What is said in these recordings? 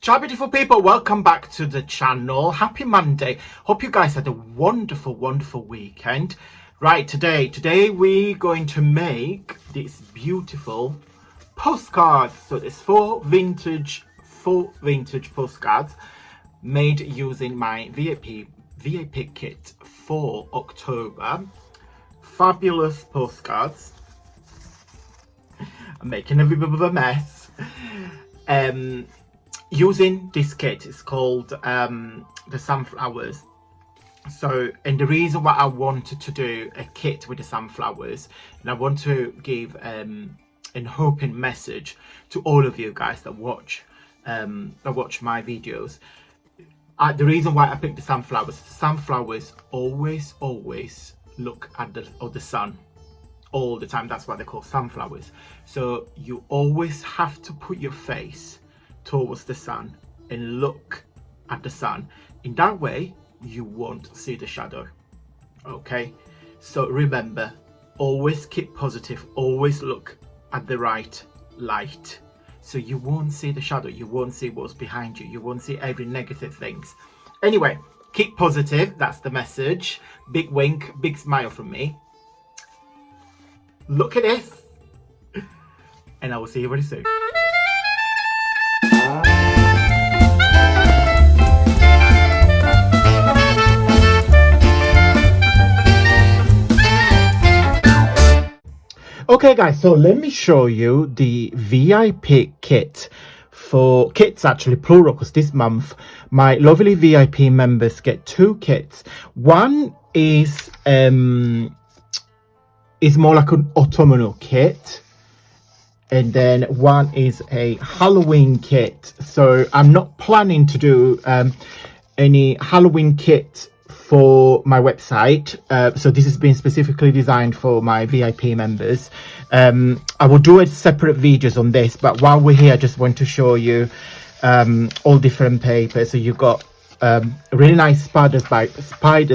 Ciao beautiful people, welcome back to the channel. Happy Monday. Hope you guys had a wonderful weekend. Right, today we're going to make these beautiful postcards. So there's four vintage postcards made using my VIP kit for October. Fabulous postcards. I'm making a bit of a mess. Using this kit, it's called the sunflowers. So, and the reason why I wanted to do a kit with the sunflowers, and I want to give an hoping message to all of you guys that watch my videos. The reason why I picked the sunflowers always look at the sun all the time. That's why they're called sunflowers. So you always have to put your face towards the sun and look at the sun. In that way you won't see the shadow. Okay, so remember, always keep positive, always look at the right light, so you won't see the shadow, you won't see what's behind you, you won't see every negative things. Anyway, keep positive, that's the message. Big wink, big smile from me. Look at this, and I will see you very soon. Okay guys, so let me show you the VIP kit. For kits, actually plural, because this month my lovely VIP members get two kits. One is more like an autumnal kit, and then one is a Halloween kit. So I'm not planning to do any Halloween kit for my website, so this has been specifically designed for my VIP members. I will do a separate videos on this, but while we're here I just want to show you all different papers. So you've got a really nice spiders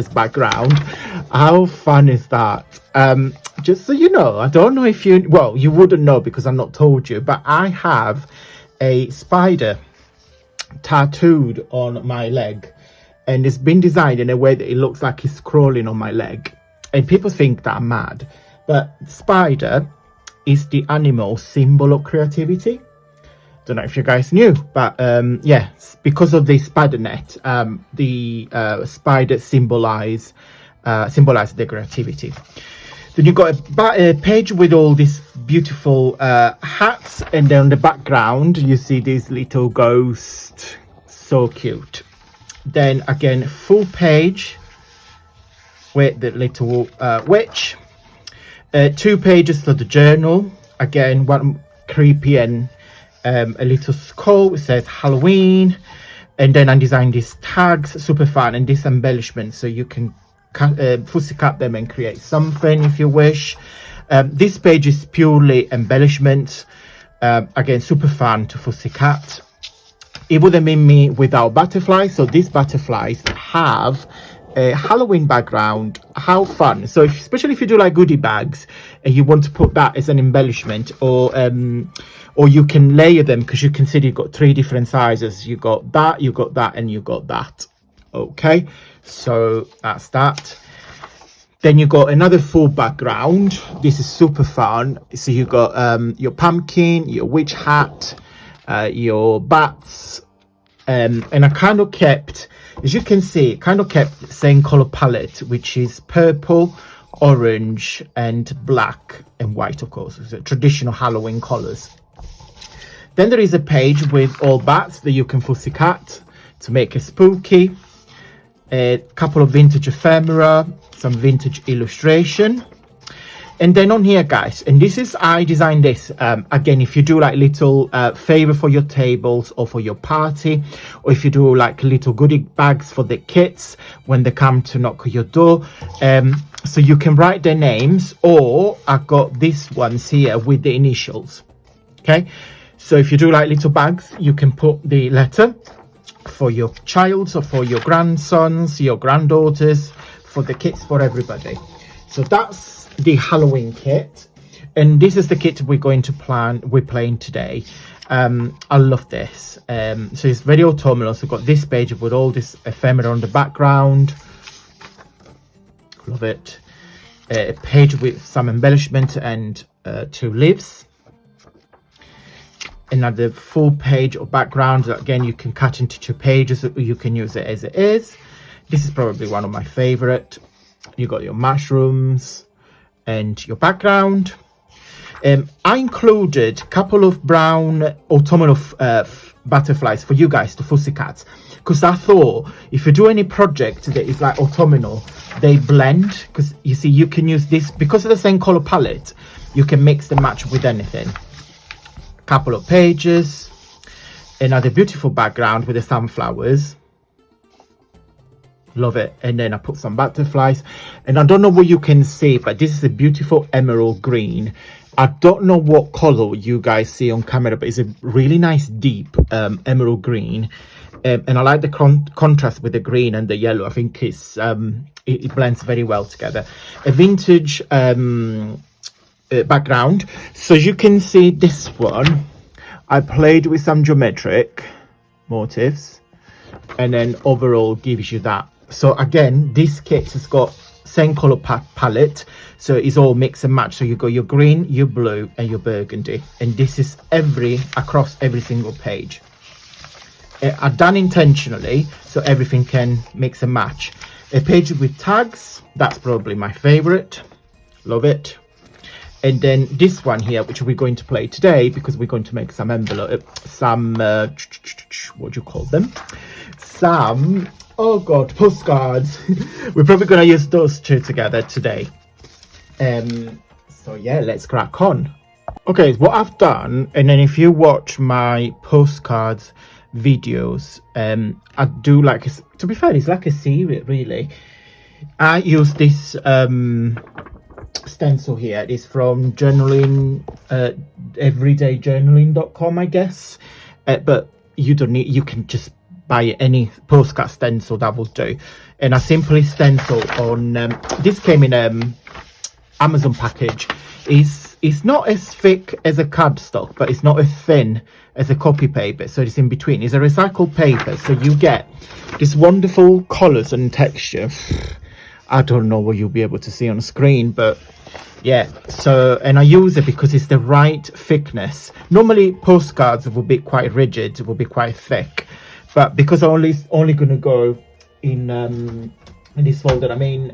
background. How fun is that? Just so you know, I don't know if you wouldn't know because I'm not told you, but I have a spider tattooed on my leg. And it's been designed in a way that it looks like it's crawling on my leg. And people think that I'm mad. But spider is the animal symbol of creativity. Don't know if you guys knew. But yeah, because of the spider net, the spider symbolize the creativity. Then you've got a page with all these beautiful hats. And then on the background, you see this little ghost. So cute. Then again, full page with the little witch. 2 pages for the journal. Again, one creepy and a little skull. It says Halloween. And then I designed these tags, super fun, and this embellishment, so you can fussy cut them and create something if you wish. This page is purely embellishment. Again, super fun to fussy cut. It would have been me without butterflies. So these butterflies have a Halloween background. How fun. So especially if you do like goodie bags and you want to put that as an embellishment, or you can layer them, because you can see you've got 3 different sizes. You got that, you got that, and you got that. Okay, so that's that. Then you got another full background. This is super fun. So you got your pumpkin, your witch hat, your bats, and I kind of kept, as you can see, the same color palette, which is purple, orange, and black and white, of course. So traditional Halloween colors. Then there is a page with all bats that you can fussy cut to make a spooky. A couple of vintage ephemera, some vintage illustration. And then on here, guys, and this is, I designed this again, if you do like little favor for your tables or for your party, or if you do like little goodie bags for the kids when they come to knock on your door, so you can write their names, or I've got these ones here with the initials. Okay, so if you do like little bags, you can put the letter for your child or for your grandsons, your granddaughters, for the kids, for everybody. So that's the Halloween kit. and this is the kit we're playing today. I love this. So it's very autumnal. So we've got this page with all this ephemera on the background. Love it. A page with some embellishment and 2 leaves. Another full page of background. Again, you can cut into 2 pages, or you can use it as it is. This is probably one of my favorite. You got your mushrooms and your background. I included a couple of brown autumnal butterflies for you guys, the pussycats, because I thought if you do any project that is like autumnal, they blend, because you see you can use this because of the same color palette. You can mix and match with anything. A couple of pages, another beautiful background with the sunflowers. Love it. And then I put some butterflies, and I don't know what you can see, but this is a beautiful emerald green. I don't know what color you guys see on camera, but it's a really nice deep emerald green, and I like the contrast with the green and the yellow. I think it's it blends very well together. A vintage background, so you can see this one. I played with some geometric motifs, and then overall gives you that. So again, this kit has got same color palette, so it's all mix and match. So you got your green, your blue, and your burgundy, and this is across every single page. I've done intentionally so everything can mix and match. A page with tags, that's probably my favorite. Love it. And then this one here, which we're going to play today, because we're going to make some what do you call them, oh god, postcards. We're probably going to use those 2 together today. So yeah, let's crack on. Okay, what I've done, and then if you watch my postcards videos, I do like, to be fair, it's like a series really. I use this stencil here. It's from journaling, everydayjournaling.com, I guess, but you don't need, you can just buy any postcard stencil, that will do. And I simply stencil on this came in Amazon package. It's not as thick as a cardstock, but it's not as thin as a copy paper, so it's in between. It's a recycled paper, so you get this wonderful colors and texture. I don't know what you'll be able to see on screen, but yeah. So, and I use it because it's the right thickness. Normally postcards will be quite rigid, will be quite thick, but because I'm only gonna go in this folder. I mean,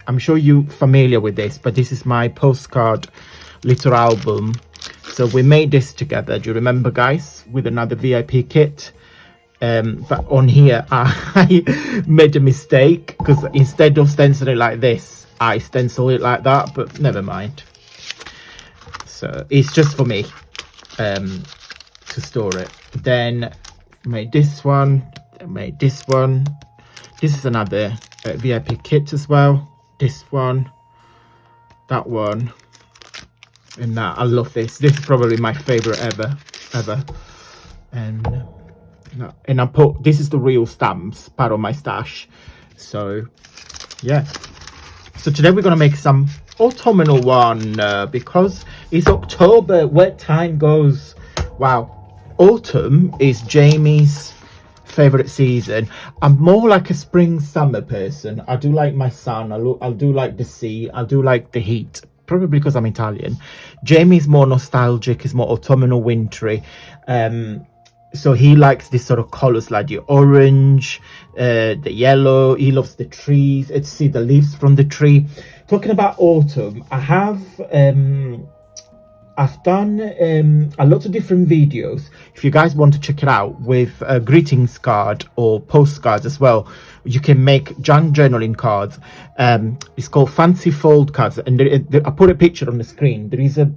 I'm sure you're familiar with this, but this is my postcard little album. So we made this together, do you remember, guys, with another VIP kit. But on here I made a mistake, because instead of stenciling it like this, I stencil it like that, but never mind. So it's just for me to store it. Then made this one, made this one. This is another VIP kit as well. This one, that one, and that. I love this. This is probably my favorite ever. And I put, this is the real stamps part of my stash. So yeah, so today we're gonna make some autumnal one, because it's October, where time goes. Wow, autumn is Jamie's favorite season. I'm more like a spring summer person. I do like my sun, I do like the sea, I do like the heat, probably because I'm Italian. Jamie's more nostalgic, is more autumnal, wintry. So he likes this sort of colors, like the orange, the yellow. He loves the trees. Let's see the leaves from the tree. Talking about autumn, I've done a lot of different videos. If you guys want to check it out, with a greetings card or postcards as well, you can make journaling cards. It's called fancy fold cards, and I put a picture on the screen. There is a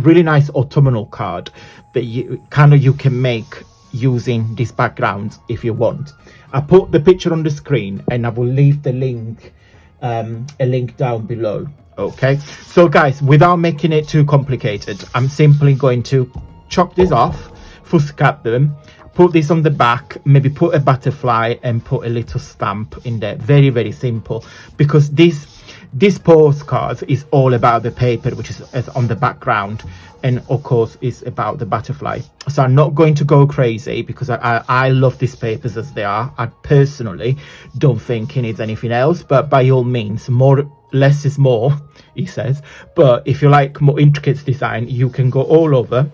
really nice autumnal card that you can make using this background if you want. I put the picture on the screen, and I will leave the link, a link down below. Okay, so guys, without making it too complicated, I'm simply going to chop this off, fuss cut them, put this on the back, maybe put a butterfly and put a little stamp in there. Very, very simple, because this This postcards is all about the paper, which is on the background, and of course is about the butterfly. So I'm not going to go crazy because I love these papers as they are. I personally don't think it needs anything else, but by all means, less is more, he says. But if you like more intricate design, you can go all over.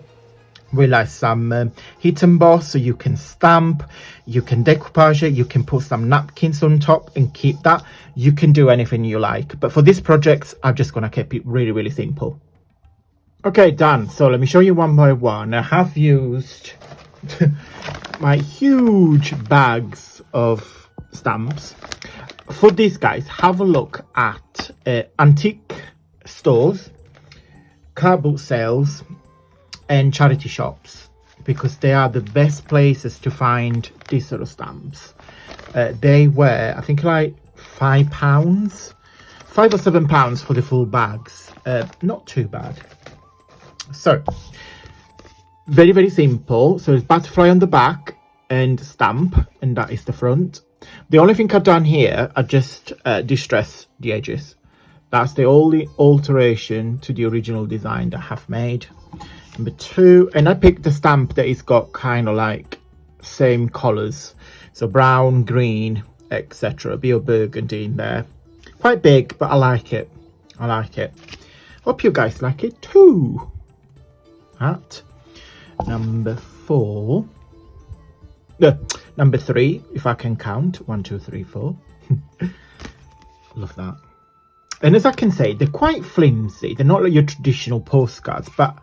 We like some hit and emboss, so you can stamp, you can decoupage it, you can put some napkins on top and keep that. You can do anything you like, but for this project I'm just gonna keep it really simple. Okay, done. So let me show you one by one. I have used my huge bags of stamps. For these guys, have a look at antique stores, cardboard sales and charity shops, because they are the best places to find these sort of stamps. They were, I think, like £5, £5 or £7 for the full bags. Not too bad. So very simple. So it's butterfly on the back and stamp, and that is the front. The only thing I've done here, I just distress the edges. That's the only alteration to the original design that I have made. Number 2, and I picked the stamp that is got kind of like same colors, so brown, green, etc. Be a burgundy in there. Quite big, but I like it. I like it. Hope you guys like it too. At number 4, number 3, if I can count. 1, 2, 3, 4. Love that. And as I can say, they're quite flimsy. They're not like your traditional postcards, but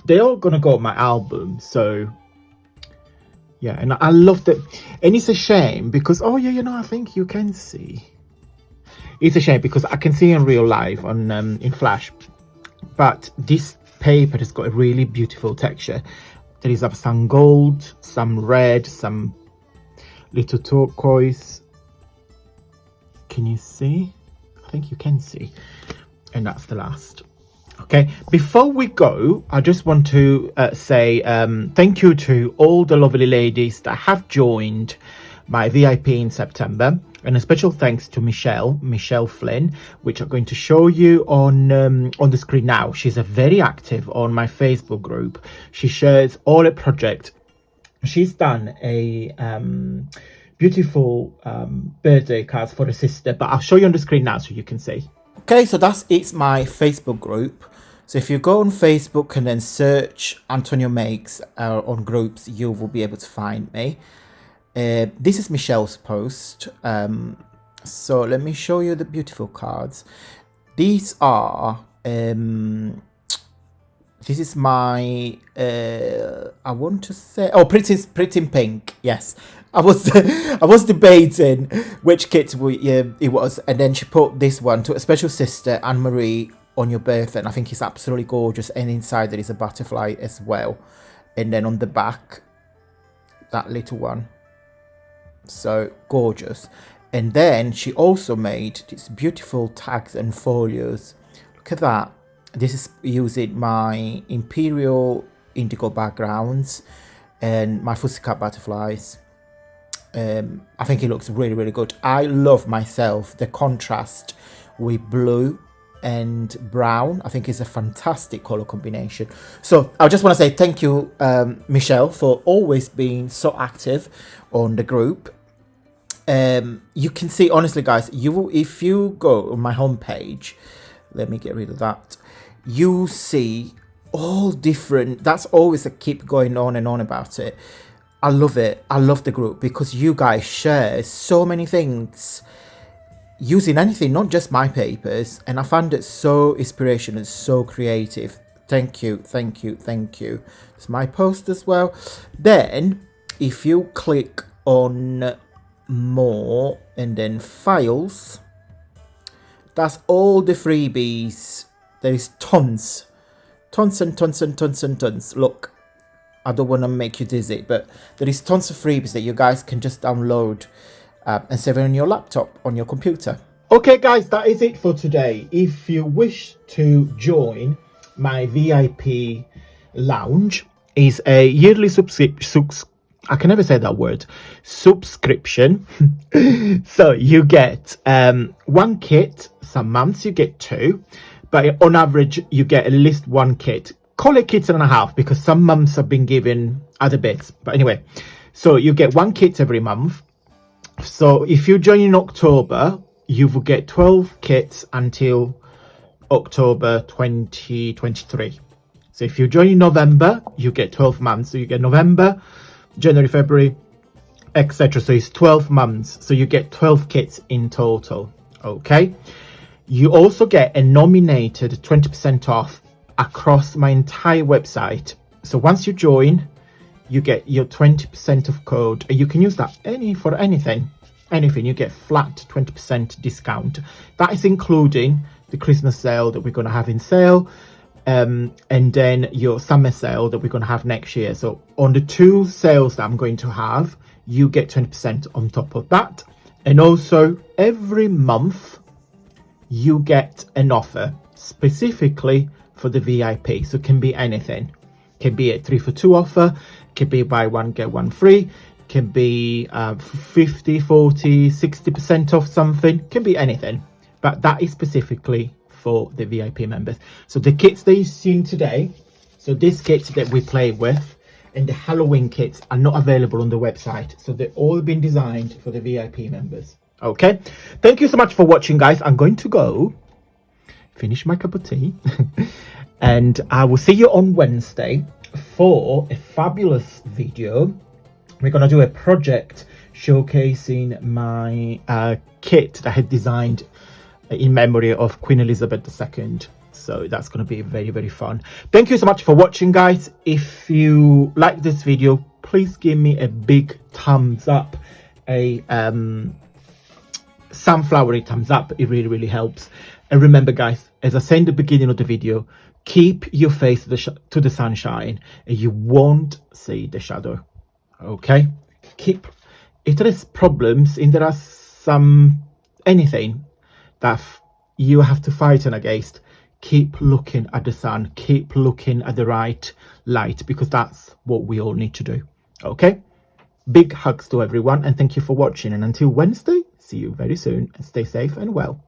they're all gonna go on my album. So yeah, and I love that. And it's a shame because, oh yeah, you know, I think you can see. It's a shame because I can see in real life on in Flash, but this paper has got a really beautiful texture. There is some gold, some red, some little turquoise. Can you see? I think you can see. And that's the last. Okay, before we go, I just want to say thank you to all the lovely ladies that have joined my VIP in September, and a special thanks to Michelle Flynn, which I'm going to show you on the screen now. She's a very active on my Facebook group. She shares all her projects. She's done a beautiful birthday cards for her sister, but I'll show you on the screen now so you can see. Okay, so it's my Facebook group. So if you go on Facebook and then search Antonio Makes on groups, you will be able to find me. This is Michelle's post. So let me show you the beautiful cards. These are this is my I want to say, oh, pretty pink. Yes, I was debating which kit it was, and then she put this one to a special sister, Anne Marie, on your birthday, and I think it's absolutely gorgeous. And inside there is a butterfly as well, and then on the back that little one, so gorgeous. And then she also made these beautiful tags and folios. Look at that. This is using my Imperial indigo backgrounds and my Pussycat butterflies. I think it looks really good. I love myself the contrast with blue and brown. I think it's a fantastic color combination. So I just want to say thank you, Michelle, for always being so active on the group. You can see, honestly guys, if you go on my homepage, let me get rid of that, you see all different, that's always a keep going on and on about it. I love it. I love the group because you guys share so many things using anything, not just my papers, and I found it so inspirational and so creative. Thank you. It's my post as well. Then if you click on more and then files, that's all the freebies. There is tons. Look, I don't want to make you dizzy, but there is tons of freebies that you guys can just download and save it on your laptop, on your computer. Okay guys, that is it for today. If you wish to join my VIP lounge, is a yearly I can never say that word, subscription. So you get one kit. Some months you get two, but on average you get at least one kit. Call it kit and a half because some months have been given other bits, but anyway, so you get one kit every month. So if you join in October, you will get 12 kits until October 2023. So if you join in November, you get 12 months. So you get November, January, February, etc. So it's 12 months. So you get 12 kits in total. Okay. You also get a nominated 20% off across my entire website. So once you join, you get your 20% of code. You can use that for anything. You get flat 20% discount. That is including the Christmas sale that we're going to have in sale, and then your summer sale that we're going to have next year. So on the two sales that I'm going to have, you get 20% on top of that. And also every month you get an offer specifically for the VIP. So it can be anything. It can be a 3 for 2 offer, it can be buy one get one free, it can be 50, 40, 60% off something, it can be anything. But that is specifically for the VIP members. So the kits that you've seen today, so this kit that we play with and the Halloween kits are not available on the website. So they've all been designed for the VIP members. Okay, thank you so much for watching, guys. I'm going to go finish my cup of tea and I will see you on Wednesday for a fabulous video. We're going to do a project showcasing my kit that I had designed in memory of Queen Elizabeth II. So that's going to be very, very fun. Thank you so much for watching, guys. If you like this video, please give me a big thumbs up, a sunflowery thumbs up. It really, really helps. And remember, guys, as I said in the beginning of the video, keep your face to the sunshine and you won't see the shadow. Okay, if there is problems and there are anything that you have to fight against, keep looking at the sun, keep looking at the right light, because that's what we all need to do. Okay, big hugs to everyone and thank you for watching, and until Wednesday, see you very soon and stay safe and well.